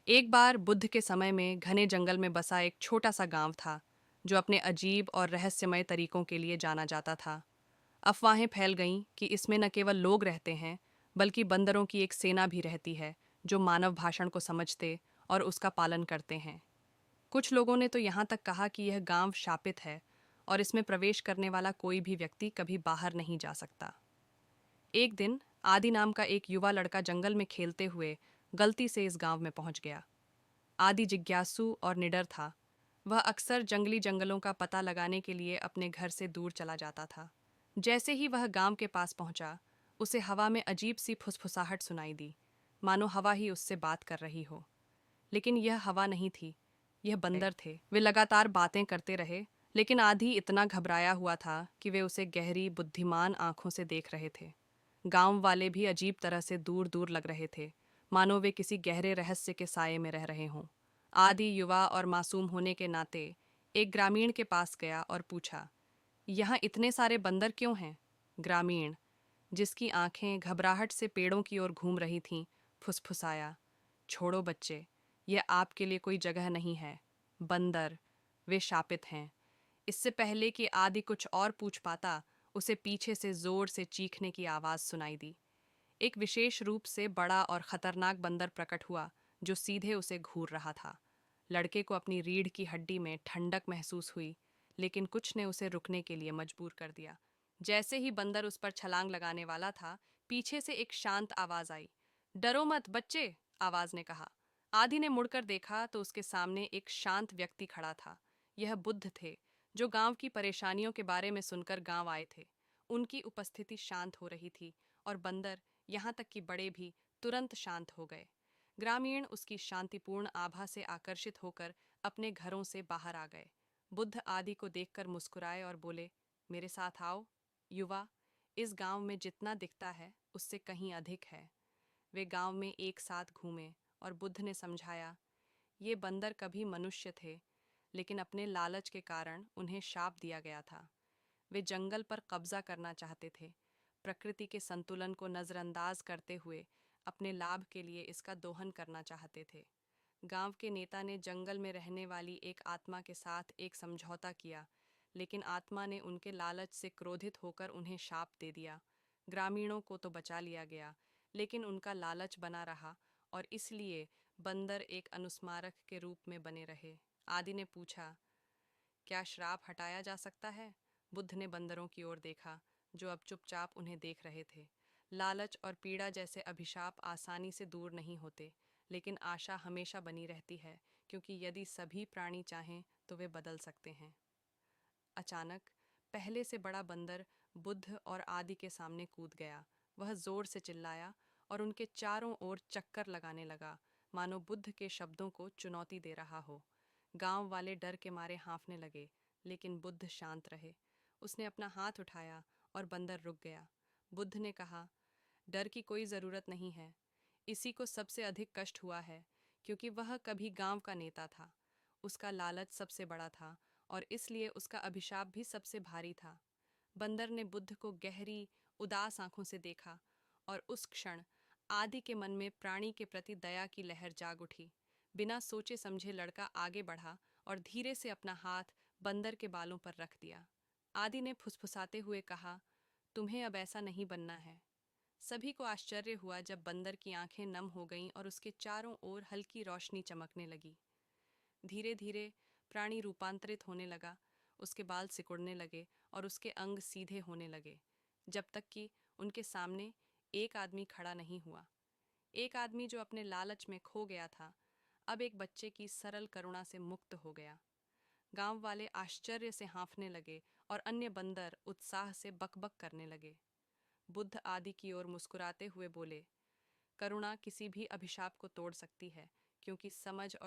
एक बार बुद्ध के समय में घने जंगल में बसा एक छोटा सा गांव था जो अपने अजीब और रहस्यमय तरीकों के लिए जाना जाता था। अफवाहें फैल गईं कि इसमें न केवल लोग रहते हैं बल्कि बंदरों की एक सेना भी रहती है जो मानव भाषण को समझते और उसका पालन करते हैं। कुछ लोगों ने तो यहाँ तक कहा कि यह गांव शापित है और इसमें प्रवेश करने वाला कोई भी व्यक्ति कभी बाहर नहीं जा सकता। एक दिन आदि नाम का एक युवा लड़का जंगल में खेलते हुए गलती से इस गांव में पहुंच गया। आदि जिज्ञासु और निडर था। वह अक्सर जंगली जंगलों का पता लगाने के लिए अपने घर से दूर चला जाता था। जैसे ही वह गांव के पास पहुंचा, उसे हवा में अजीब सी फुसफुसाहट सुनाई दी, मानो हवा ही उससे बात कर रही हो। लेकिन यह हवा नहीं थी, यह बंदर थे। वे लगातार बातें करते रहे, लेकिन आदि इतना घबराया हुआ था कि वे उसे गहरी बुद्धिमान आंखों से देख रहे थे। गांव वाले भी अजीब तरह से दूर दूर लग रहे थे, मानो वे किसी गहरे रहस्य के साये में रह रहे हों। आदि युवा और मासूम होने के नाते एक ग्रामीण के पास गया और पूछा, यहाँ इतने सारे बंदर क्यों हैं? ग्रामीण, जिसकी आंखें घबराहट से पेड़ों की ओर घूम रही थीं, फुसफुसाया, छोड़ो बच्चे, यह आपके लिए कोई जगह नहीं है। बंदर, वे शापित हैं। इससे पहले कि आदि कुछ और पूछ पाता, उसे पीछे से जोर से चीखने की आवाज सुनाई दी। एक विशेष रूप से बड़ा और खतरनाक बंदर प्रकट हुआ जो सीधे उसे घूर रहा था। लड़के को अपनी रीढ़ की हड्डी में ठंडक महसूस हुई, लेकिन कुछ ने उसे रुकने के लिए मजबूर कर दिया। जैसे ही बंदर उस पर छलांग लगाने वाला था, पीछे से एक शांत आवाज आई। डरो मत बच्चे, आवाज ने कहा। आदि ने मुड़कर देखा तो उसके सामने एक शांत व्यक्ति खड़ा था। यह बुद्ध थे, जो गांव की परेशानियों के बारे में सुनकर गांव आए थे। उनकी उपस्थिति शांत हो रही थी और बंदर, यहाँ तक कि बड़े भी, तुरंत शांत हो गए। ग्रामीण उसकी शांतिपूर्ण आभा से आकर्षित होकर अपने घरों से बाहर आ गए। बुद्ध आदि को देखकर मुस्कुराए और बोले, मेरे साथ आओ युवा, इस गांव में जितना दिखता है उससे कहीं अधिक है। वे गांव में एक साथ घूमे और बुद्ध ने समझाया, ये बंदर कभी मनुष्य थे, लेकिन अपने लालच के कारण उन्हें शाप दिया गया था। वे जंगल पर कब्जा करना चाहते थे, प्रकृति के संतुलन को नज़रअंदाज करते हुए अपने लाभ के लिए इसका दोहन करना चाहते थे। गांव के नेता ने जंगल में रहने वाली एक आत्मा के साथ एक समझौता किया, लेकिन आत्मा ने उनके लालच से क्रोधित होकर उन्हें शाप दे दिया। ग्रामीणों को तो बचा लिया गया, लेकिन उनका लालच बना रहा और इसलिए बंदर एक अनुस्मारक के रूप में बने रहे। आदि ने पूछा, क्या श्राप हटाया जा सकता है? बुद्ध ने बंदरों की ओर देखा, जो अब चुपचाप उन्हें देख रहे थे। लालच और पीड़ा जैसे अभिशाप आसानी से दूर नहीं होते, लेकिन आशा हमेशा बनी रहती है, क्योंकि यदि सभी प्राणी चाहें तो वे बदल सकते हैं। अचानक पहले से बड़ा बंदर बुद्ध और आदि के सामने कूद गया। वह जोर से चिल्लाया और उनके चारों ओर चक्कर लगाने लगा, मानो बुद्ध के शब्दों को चुनौती दे रहा हो। गांव वाले डर के मारे हाँफने लगे, लेकिन बुद्ध शांत रहे। उसने अपना हाथ उठाया और बंदर रुक गया। बुद्ध ने कहा, डर की कोई ज़रूरत नहीं है। इसी को सबसे अधिक कष्ट हुआ है, क्योंकि वह कभी गांव का नेता था। उसका लालच सबसे बड़ा था और इसलिए उसका अभिशाप भी सबसे भारी था। बंदर ने बुद्ध को गहरी, उदास आंखों से देखा और उस क्षण आदि के मन में प्राणी के प्रति दया की लहर जाग उठी। बिना सोचे समझे लड़का आगे बढ़ा और धीरे से अपना हाथ बंदर के बालों पर रख दिया। आदि ने फुसफुसाते हुए कहा, तुम्हें अब ऐसा नहीं बनना है। सभी को आश्चर्य हुआ जब बंदर की आंखें नम हो गईं और उसके चारों ओर हल्की रोशनी चमकने लगी। धीरे धीरे प्राणी रूपांतरित होने लगा, उसके बाल सिकुड़ने लगे और उसके अंग सीधे होने लगे, जब तक कि उनके सामने एक आदमी खड़ा नहीं हुआ। एक आदमी जो अपने लालच में खो गया था, अब एक बच्चे की सरल करुणा से मुक्त हो गया। गांव वाले आश्चर्य से हाँफने लगे और अन्य बंदर उत्साह से बकबक करने लगे। बुद्ध आदि की ओर मुस्कुराते हुए बोले, करुणा किसी भी अभिशाप को तोड़ सकती है, क्योंकि समझ और